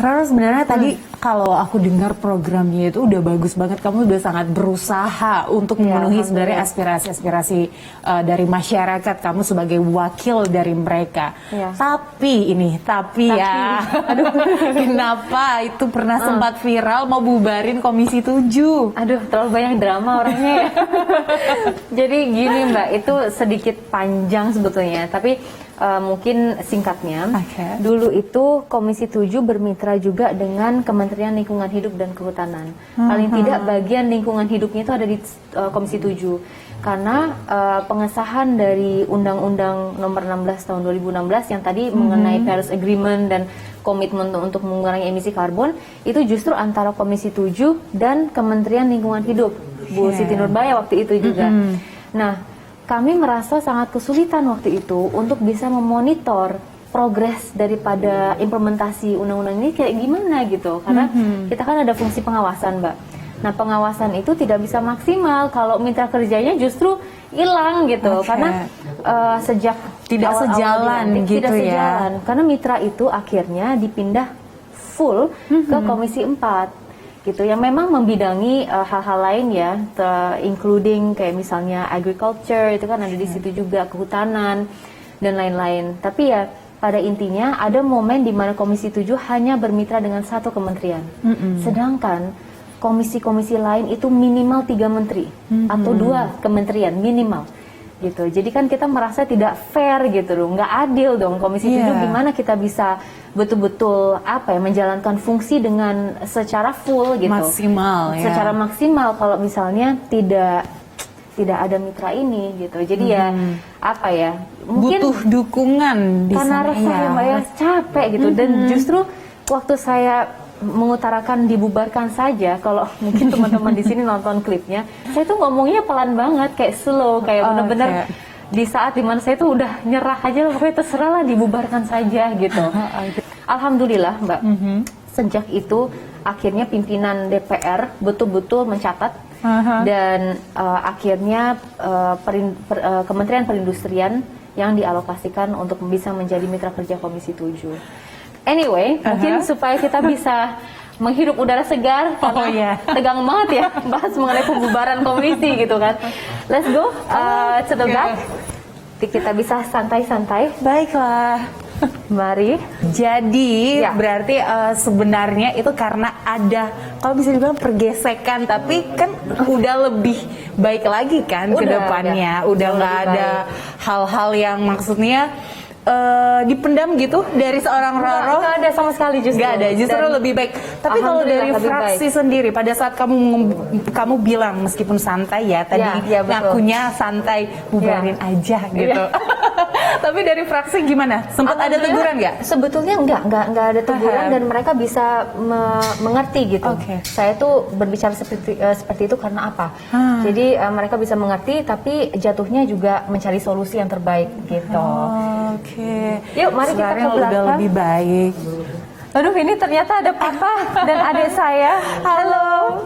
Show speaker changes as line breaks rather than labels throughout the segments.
Roro, sebenarnya tadi kalau aku dengar programnya itu udah bagus banget. Kamu udah sangat berusaha untuk memenuhi sebenarnya aspirasi-aspirasi dari masyarakat. Kamu sebagai wakil dari mereka. Tapi ya, aduh, kenapa itu pernah sempat viral mau bubarin Komisi 7?
Aduh, terlalu banyak drama orangnya ya. Jadi gini Mbak, itu sedikit panjang sebetulnya. Tapi mungkin singkatnya, dulu itu Komisi 7 bermitra juga dengan Kementerian Lingkungan Hidup dan Kehutanan. Paling tidak bagian lingkungan hidupnya itu ada di Komisi 7. Karena pengesahan dari Undang-Undang Nomor 16 Tahun 2016 yang tadi mengenai Paris Agreement dan komitmen untuk mengurangi emisi karbon, itu justru antara Komisi 7 dan Kementerian Lingkungan Hidup, Bu Siti Nurbaya waktu itu juga. Nah, kami merasa sangat kesulitan waktu itu untuk bisa memonitor progres daripada implementasi undang-undang ini kayak gimana gitu. Karena kita kan ada fungsi pengawasan, Mbak. Nah, pengawasan itu tidak bisa maksimal kalau mitra kerjanya justru hilang gitu. Karena sejak
tidak sejalan gitu
tidak sejalan.
ya.
Karena mitra itu akhirnya dipindah full ke Komisi 4. Gitu, yang memang membidangi hal-hal lain ya, including kayak misalnya agriculture, itu kan ada di situ juga, kehutanan dan lain-lain. Tapi ya pada intinya ada momen di mana Komisi 7 hanya bermitra dengan satu kementerian, sedangkan komisi-komisi lain itu minimal 3 menteri atau 2 kementerian minimal. Gitu. Jadi kan kita merasa tidak fair gitu loh, nggak adil dong. Komisi 7 gimana kita bisa betul-betul menjalankan fungsi dengan secara full gitu,
maksimal ya.
Secara maksimal kalau misalnya tidak ada mitra ini gitu. Jadi ya mungkin
butuh dukungan di
karena
sana,
resah ya Mbak, ya, capek gitu. Dan justru waktu saya mengutarakan dibubarkan saja, kalau mungkin teman-teman di sini nonton klipnya, saya tuh ngomongnya pelan banget, kayak slow, kayak bener-bener di saat dimana saya tuh udah nyerah aja, pokoknya terserah lah, dibubarkan saja gitu. Alhamdulillah Mbak, sejak itu akhirnya pimpinan DPR betul-betul mencatat dan akhirnya Kementerian Perindustrian yang dialokasikan untuk bisa menjadi mitra kerja Komisi 7. Anyway, mungkin supaya kita bisa menghirup udara segar, karena tegang banget ya bahas mengenai pembubaran komisi gitu kan. Let's go to the back. Kita bisa santai-santai.
Baiklah.
Mari.
Jadi berarti sebenarnya itu karena ada, kalau bisa dibilang pergesekan, tapi kan udah lebih baik lagi kan ke depannya. Udah nggak ada hal-hal yang maksudnya dipendam gitu dari seorang Roro.
Nggak ada sama sekali, justru.
Nggak ada, justru lebih baik. Tapi kalau dari fraksi sendiri, pada saat kamu bilang meskipun santai ya tadi, ngakunya santai, bubarin aja gitu. Tapi dari fraksi gimana? Sempat ada teguran nggak?
Sebetulnya nggak ada teguran dan mereka bisa mengerti gitu. Saya tuh berbicara seperti itu karena apa? Jadi mereka bisa mengerti, tapi jatuhnya juga mencari solusi yang terbaik gitu. Yuk, mari kita ke belakang.
Udah lebih baik.
Aduh, ini ternyata ada papa dan adik saya. Halo.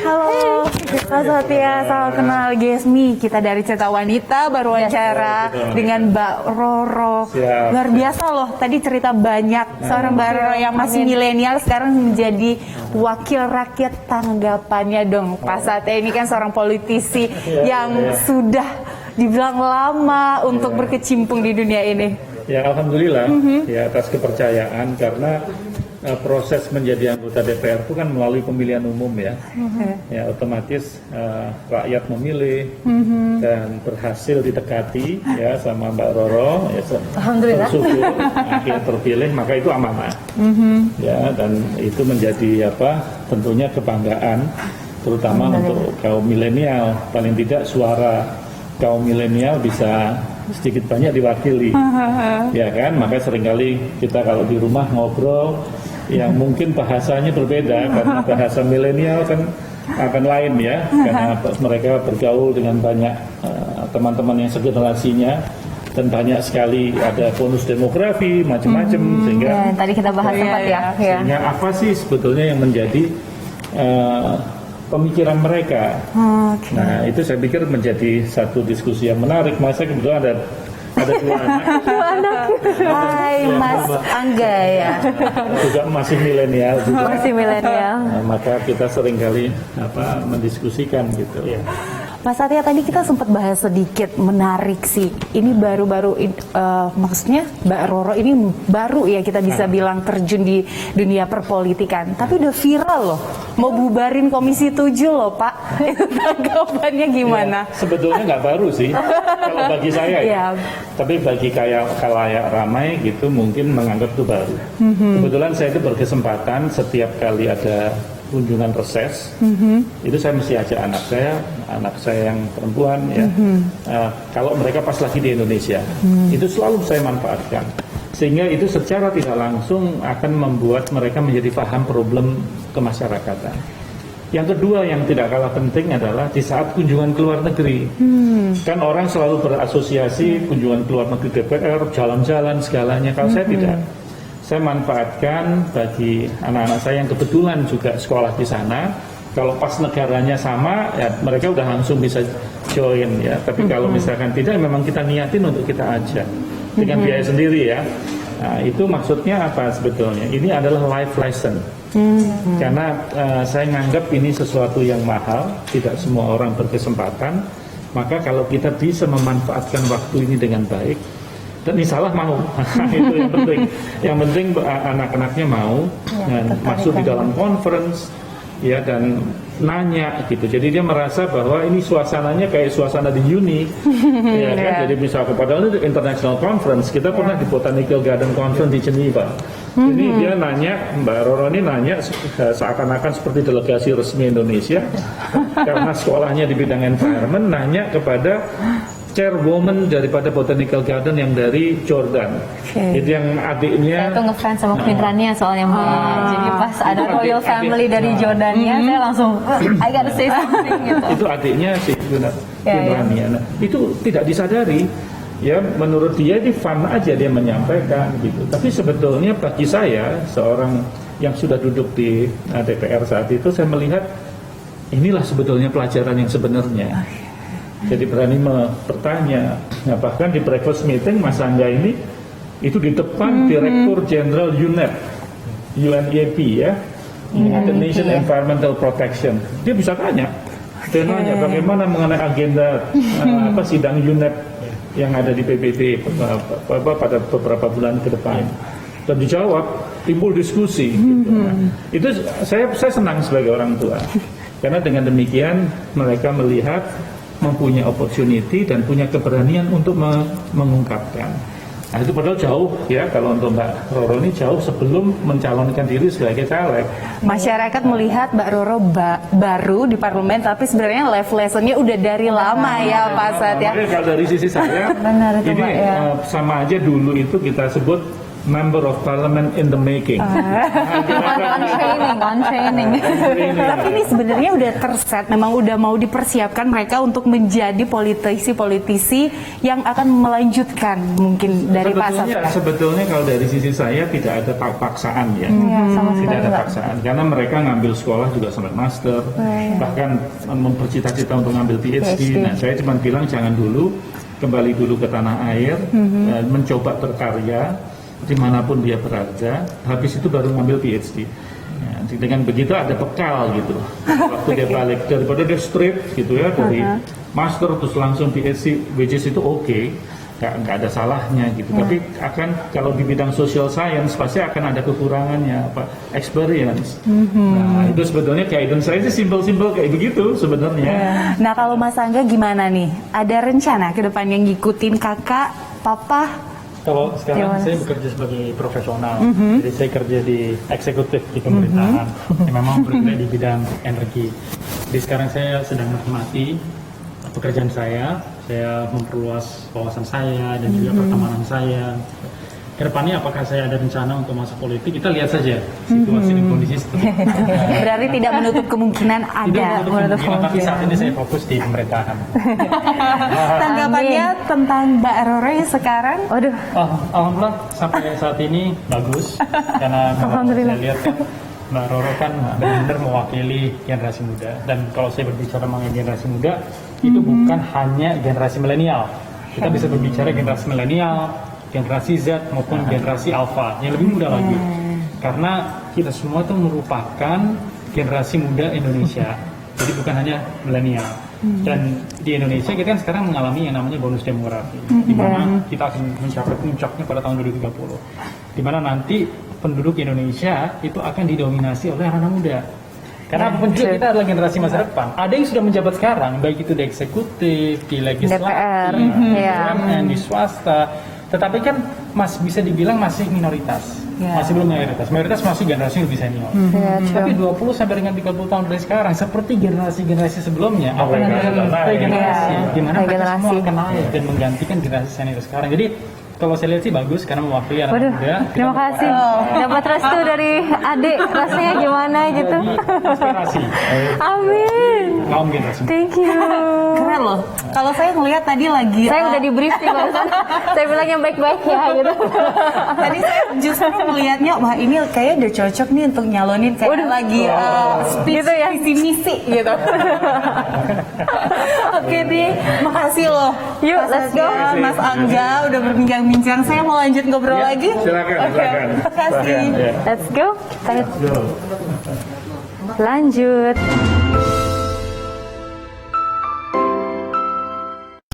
Halo. Mas Satya, salam kenal Gesmi. Kita dari Cerita Wanita baru wawancara dengan Mbak Roro. Luar biasa loh. Tadi cerita banyak. Seorang Mbak Roro yang masih milenial sekarang menjadi wakil rakyat. Tanggapannya dong. Pak Satya ini kan seorang politisi yang sudah dibilang lama untuk berkecimpung di dunia ini.
Ya, alhamdulillah ya atas kepercayaan, karena proses menjadi anggota DPR itu kan melalui pemilihan umum ya. Ya otomatis rakyat memilih dan berhasil ditekati ya sama Mbak Roro ya,
alhamdulillah
bersyukur akhirnya terpilih, maka itu amanah. Ya, dan itu menjadi tentunya kebanggaan terutama untuk kaum milenial. Paling tidak suara kaum milenial bisa sedikit banyak diwakili, ya kan? Maka seringkali kita kalau di rumah ngobrol yang mungkin bahasanya berbeda, karena bahasa milenial kan akan lain ya, karena mereka bergaul dengan banyak teman-teman yang segenerasinya, dan banyak sekali ada bonus demografi macam-macam, sehingga
tadi kita bahas sempat
sehingga apa sih sebetulnya yang menjadi pemikiran mereka. Nah, itu saya pikir menjadi satu diskusi yang menarik. Masa kebetulan ada ada 2 anak.
Hai Mas Angga ya.
Juga masih milenial juga.
Masih milenial.
Nah, maka kita seringkali mendiskusikan gitu.
Mas Satya, tadi kita sempat bahas sedikit, menarik sih. Ini baru-baru, maksudnya Mbak Roro ini baru ya kita bisa bilang terjun di dunia perpolitikan. Tapi udah viral loh, mau bubarin Komisi 7 loh Pak. Tanggapannya gimana?
Ya, sebetulnya nggak baru sih, kalau bagi saya ya.
Ya.
Tapi bagi khalayak ramai gitu mungkin menganggap itu baru. Kebetulan saya itu berkesempatan setiap kali ada kunjungan reses, itu saya mesti ajak anak saya yang perempuan ya. Kalau mereka pas lagi di Indonesia, itu selalu saya manfaatkan. Sehingga itu secara tidak langsung akan membuat mereka menjadi paham problem kemasyarakatan. Yang kedua yang tidak kalah penting adalah di saat kunjungan ke luar negeri. Kan orang selalu berasosiasi kunjungan ke luar negeri DPR, jalan-jalan segalanya. Kalau saya tidak. Saya manfaatkan bagi anak-anak saya yang kebetulan juga sekolah di sana. Kalau pas negaranya sama, ya mereka udah langsung bisa join ya. Tapi kalau misalkan tidak, memang kita niatin untuk kita ajak dengan biaya sendiri ya. Nah, itu maksudnya apa sebetulnya? Ini adalah life lesson. Karena saya nganggap ini sesuatu yang mahal, tidak semua orang berkesempatan. Maka kalau kita bisa memanfaatkan waktu ini dengan baik, dan insya Allah mau, itu yang penting. Yang penting anak-anaknya mau dan masuk di dalam conference, ya, dan nanya gitu. Jadi dia merasa bahwa ini suasananya kayak suasana di uni, ya kan? Jadi bisa padahal itu international conference. Kita pernah di Botanical Garden Conference di Geneva. Jadi dia nanya, Mbak Roro ini nanya seakan-akan seperti delegasi resmi Indonesia, karena sekolahnya di bidang environment, nanya kepada chairwoman daripada Botanical Garden yang dari Jordan. Itu yang adiknya.
Saya tuh ngefans sama Queen Rania soalnya Mbak. Jadi pas ada royal family dari Jordania, saya langsung I gotta say something gitu.
Itu adiknya si Queen Rania. Nah, itu tidak disadari. Ya, menurut dia ini fun aja dia menyampaikan gitu. Tapi sebetulnya bagi saya seorang yang sudah duduk di DPR saat itu, saya melihat inilah sebetulnya pelajaran yang sebenarnya. Jadi berani bertanya. Nah, bahkan di breakfast meeting Mas Angga ini itu di depan Direktur Jenderal UNEP ya, United Nations Environmental Protection. Dia bisa tanya. Dia nanya bagaimana mengenai agenda sidang UNEP yang ada di PBB pada beberapa bulan ke depan. Dan dijawab, timbul diskusi. Gitu. Nah, itu saya senang sebagai orang tua. Karena dengan demikian mereka melihat mempunyai opportunity dan punya keberanian untuk mengungkapkan. Nah, itu padahal jauh ya, kalau untuk Mbak Roro ini jauh sebelum mencalonkan diri sebagai caleg.
Masyarakat melihat Mbak Roro baru di parlemen, tapi sebenarnya life lessonnya udah dari lama ya Pak Satya.
Kalau dari sisi saya,
Benar, itu,
ini
Pak, ya.
sama aja dulu itu kita sebut Member of Parliament in the making.
on training.
Tapi ini sebenarnya udah terset, memang udah mau dipersiapkan mereka untuk menjadi politisi-politisi yang akan melanjutkan mungkin dari Pak Satya.
Sebetulnya kalau dari sisi saya tidak ada paksaan ya. Tidak ada paksaan karena mereka ngambil sekolah juga sampai master, bahkan mempercita-cita untuk ngambil PhD. Nah, saya cuma bilang jangan dulu, kembali dulu ke tanah air, mencoba berkarya dimanapun dia berada, habis itu baru ngambil PhD. Ya, dengan begitu ada bekal gitu. Waktu dia balik, daripada dia straight gitu ya, dari master terus langsung PhD, which is itu oke, nggak ada salahnya gitu. Tapi akan kalau di bidang social science pasti akan ada kekurangannya, experience. Nah, itu sebetulnya guidance saya sih simpel-simpel kayak begitu sebenarnya.
Nah, kalau Mas Angga gimana nih? Ada rencana ke depan yang ngikutin kakak, papa?
Kalau sekarang saya bekerja sebagai profesional, jadi saya kerja di eksekutif di pemerintahan, yang memang bergerak di bidang energi. Jadi sekarang saya sedang menikmati pekerjaan saya memperluas wawasan saya dan juga pertemanan saya. Kedepannya apakah saya ada rencana untuk masuk politik? Kita lihat saja situasi dan kondisi seperti itu.
Berarti tidak menutup kemungkinan ada.
Tidak menutup kemungkinan, tapi saat ini saya fokus di pemerintahan.
Tanggapannya tentang Mbak Roro yang sekarang?
Waduh.
Alhamdulillah sampai saat ini bagus, karena kalau saya lihat kan Mbak Roro kan benar-benar mewakili generasi muda, dan kalau saya berbicara mengenai generasi muda itu bukan hanya generasi milenial, Kita bisa berbicara generasi milenial, generasi Z maupun generasi Alpha yang lebih muda lagi. Karena kita semua tuh merupakan generasi muda Indonesia. Jadi bukan hanya milenial. Dan di Indonesia kita kan sekarang mengalami yang namanya bonus demografi, di mana kita akan mencapai puncaknya pada tahun 2030. Di mana nanti penduduk Indonesia itu akan didominasi oleh anak muda. Karena apapun juga kita adalah generasi masa depan. Ada yang sudah menjabat sekarang, baik itu di eksekutif, di legislatif,
DPR,
di
ya.
BUMN, di swasta. Tetapi kan bisa dibilang masih minoritas. Masih belum mayoritas. Mayoritas masih generasi yang lebih senior. Tapi 20 sampai dengan 30 tahun dari sekarang, seperti generasi-generasi sebelumnya, akan ada generasi di mana mereka semua akan naik dan menggantikan generasi senior sekarang. Jadi kalau saya lihat sih bagus karena mewakili anak
Waduh,
muda.
terima kasih. Dapat restu dari adik, rasanya gimana gitu.
Inspirasi
Amin.
kaum generasi.
Thank you.
Keren loh. Kalau saya ngelihat tadi lagi
Saya udah di briefing barusan. Saya bilang yang baik-baik ya gitu.
tadi saya justru melihatnya wah ini kayaknya udah cocok nih untuk nyalonin kayak lagi speech
Gitu ya?
visi misi gitu. Oke nih, makasih loh.
Yuk,
Mas
let's go.
Satya, Mas Angga udah berbincang-bincang. Saya mau lanjut ngobrol lagi.
Silakan,
Oke,
silakan.
makasih.
Silakan, ya.
Let's go.
Let's go.
Lanjut.